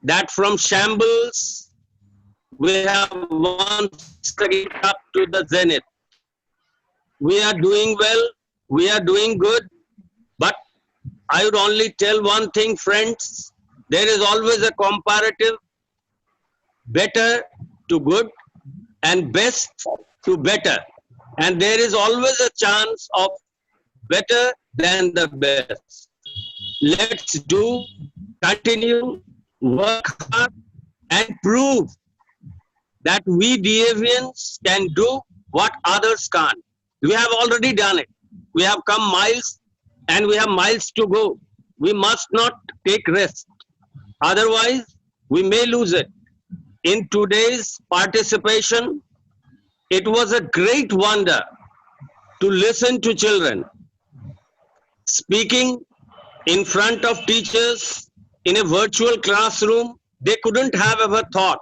that from shambles, we have once again up to the zenith. We are doing well, we are doing good, but I would only tell one thing, friends, there is always a comparative better to good and best to better. And there is always a chance of better than the best. Let's do, continue, work hard and prove that we DAVians can do what others can't. We have already done it. We have come miles and we have miles to go. We must not take risks. Otherwise, we may lose it. In today's participation, it was a great wonder to listen to children speaking in front of teachers in a virtual classroom. They couldn't have ever thought.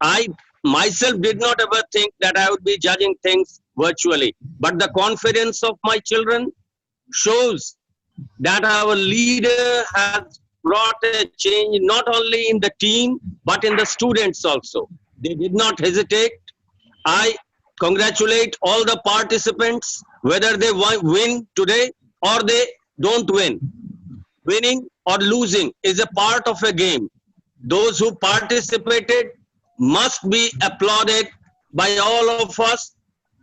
I myself did not ever think that I would be judging things virtually. But the confidence of my children shows that our leader has brought a change not only in the team, but in the students also. They did not hesitate. I congratulate all the participants, whether they win today or they don't win. Winning or losing is a part of a game. Those who participated must be applauded by all of us.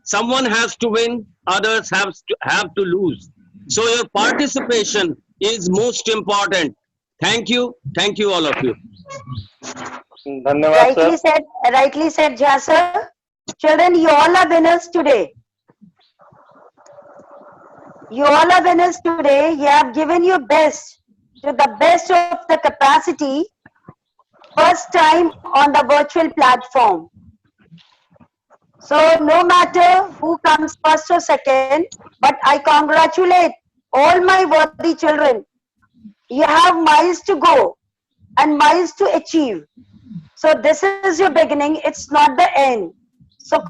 Someone has to win, others have to lose. So your participation is most important. Thank you all of you. धन्यवाद sir. Rightly said, Jha sir. Children, you all are winners today. You all are winners today. You have given your best to the best of the capacity. First time on the virtual platform. So no matter who comes first or second, but I congratulate all my worthy children. You have miles to go and miles to achieve. So this is your beginning. It's not the end. So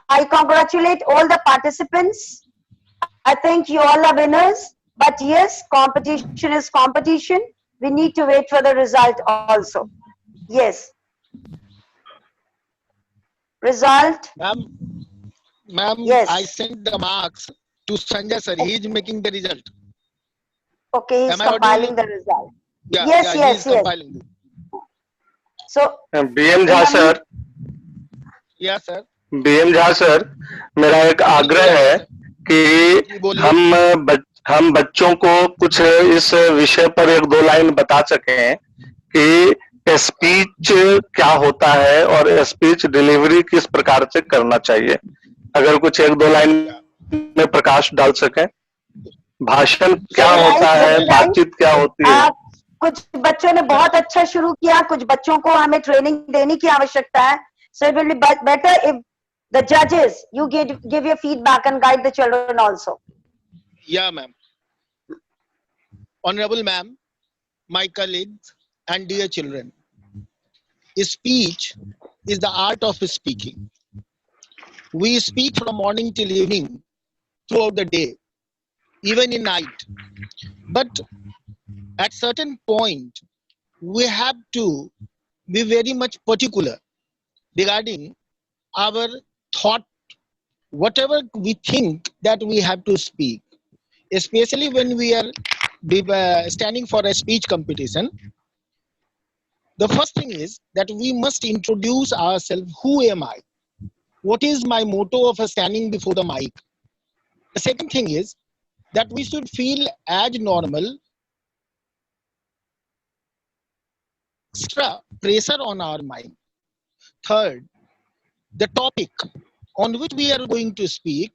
I congratulate all the participants. I think you all are winners. But yes, competition is competition. We need to wait for the result also. Yes. Result. Ma'am, yes. I sent the marks to Sanjay sir. He is making the result. Okay, he's Am I compiling audible? the result. Yeah, yes, yeah, yes, he is yes. compiling. So, BM Jha sir, Yeah, sir. BM Jha sir, मेरा एक आग्रह है कि हम बच्चों को कुछ इस विषय पर एक दो लाइन बता सकें कि स्पीच क्या होता है और स्पीच डिलीवरी किस प्रकार से करना चाहिए। अगर कुछ एक दो लाइन में प्रकाश डाल सकें, भाषण क्या होता है, बातचीत क्या होती है। कुछ बच्चों ने बहुत अच्छा शुरू किया, कुछ बच्चों को हमें ट्रेनिंग देने की आवश्यकता है। So it will be better if the judges, you give your feedback and guide the children also. Yeah, ma'am. Honorable ma'am, my colleagues and dear children, speech is the art of speaking. We speak from morning till evening throughout the day, even in night. But at certain point, we have to be very much particular regarding our thought, whatever we think that we have to speak, especially when we are standing for a speech competition. The first thing is that we must introduce ourselves. Who am I? What is my motto of standing before the mic? The second thing is that we should feel as normal extra pressure on our mind. Third, the topic on which we are going to speak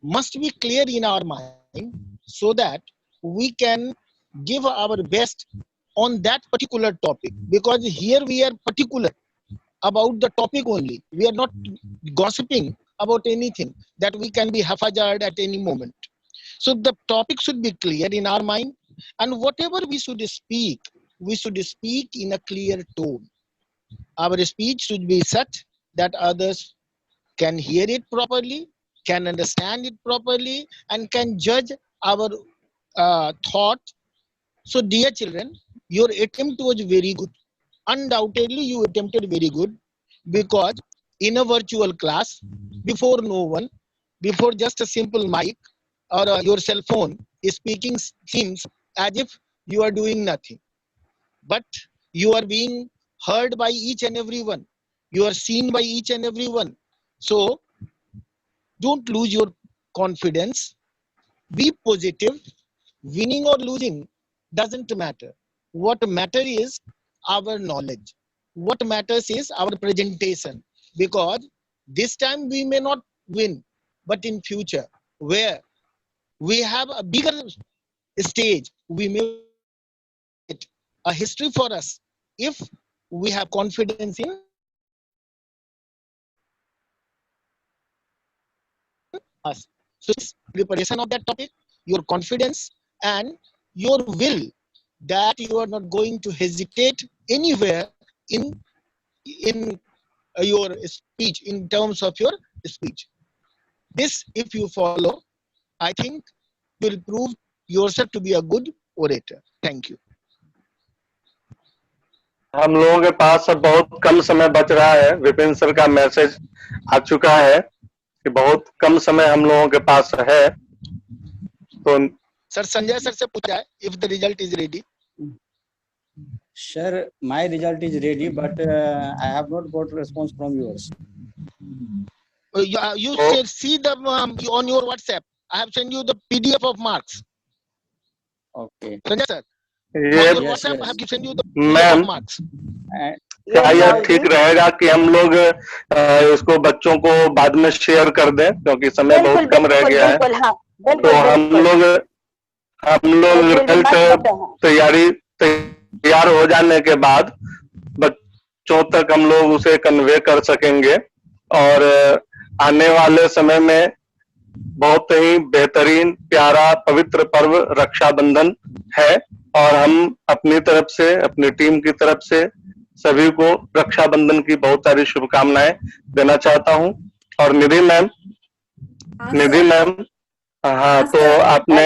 must be clear in our mind so that we can give our best on that particular topic, because here we are particular about the topic only. We are not gossiping about anything that we can be haphazard at any moment. So the topic should be clear in our mind, and whatever we should speak in a clear tone. Our speech should be such that others can hear it properly, can understand it properly, and can judge our thought. So dear children, your attempt was very good. Undoubtedly, you attempted very good, because in a virtual class, before no one, before just a simple mic or your cell phone, speaking seems as if you are doing nothing. But you are being heard by each and everyone. You are seen by each and everyone. So don't lose your confidence. Be positive. Winning or losing doesn't matter. What matters is our knowledge. What matters is our presentation. Because this time we may not win, but in future, where we have a bigger stage, we may get a history for us if we have confidence in us. So this preparation of that topic, your confidence and your will that you are not going to hesitate anywhere in your speech, in terms of your speech. This, if you follow, I think will prove yourself to be a good orator. Thank you. हम लोगों के पास अब बहुत कम समय बच रहा है। Vipin sir का मैसेज आ चुका है कि बहुत कम समय हम लोगों के पास है। तो सर संजय सर से पूछा है if the result is ready. Sir, my result is ready, but I have not got response from yours. You should see them on your WhatsApp. I have sent you the PDF of marks. Okay. Sanjay sir, ये on your WhatsApp I have sent you the PDF ma'am, of marks. क्या यह ठीक रहेगा कि हम लोग इसको बच्चों को बाद में शेयर कर दें, क्योंकि समय बहुत कम रह गया है। तो हम लोग रिजल्ट तैयार हो जाने के बाद बच्चों तक हम लोग उसे कन्वे कर सकेंगे, और आने वाले समय में बहुत ही बेहतरीन, प्यारा, पवित्र पर्व रक्षाबंधन है, और हम अपनी तरफ से, अपनी टीम की तरफ से सभी को रक्षाबंधन की बहुत सारी शुभकामनाएं देना चाहता हूं। और निधि मैम, हाँ, तो आपने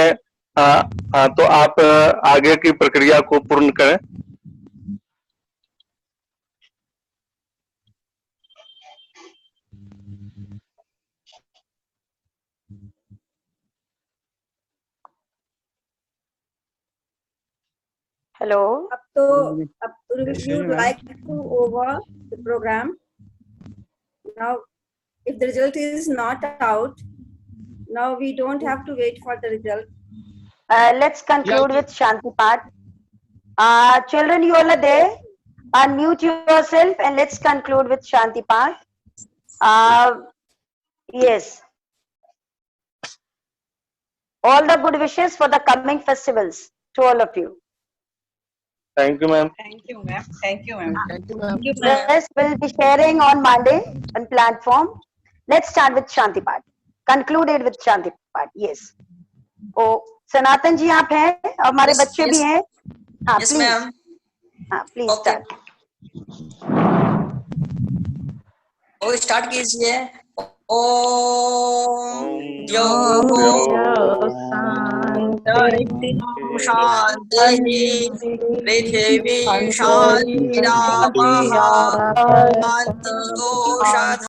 हाँ, तो आप आगे की प्रक्रिया को पूर्ण करें। Hello. So, you would like to over the program. Now, if the result is not out, now we don't have to wait for the result. Let's conclude with Shanti Path. Children, you all are there. Unmute yourself and let's conclude with Shanti Path. Yes. All the good wishes for the coming festivals to all of you. Thank you, ma'am. Thank you, ma'am. Thank you, ma'am. Thank you, Yes, we'll be sharing on Monday on platform. Let's start with Shanti Path. Concluded with Shanti Path. Yes. Oh, सनातन जी आप हैं, हमारे बच्चे भी हैं। हाँ, yes, please. ma'am. हाँ, please start. O start कीजिए। ओम शांति पृथ्वी शांतिरापः शांति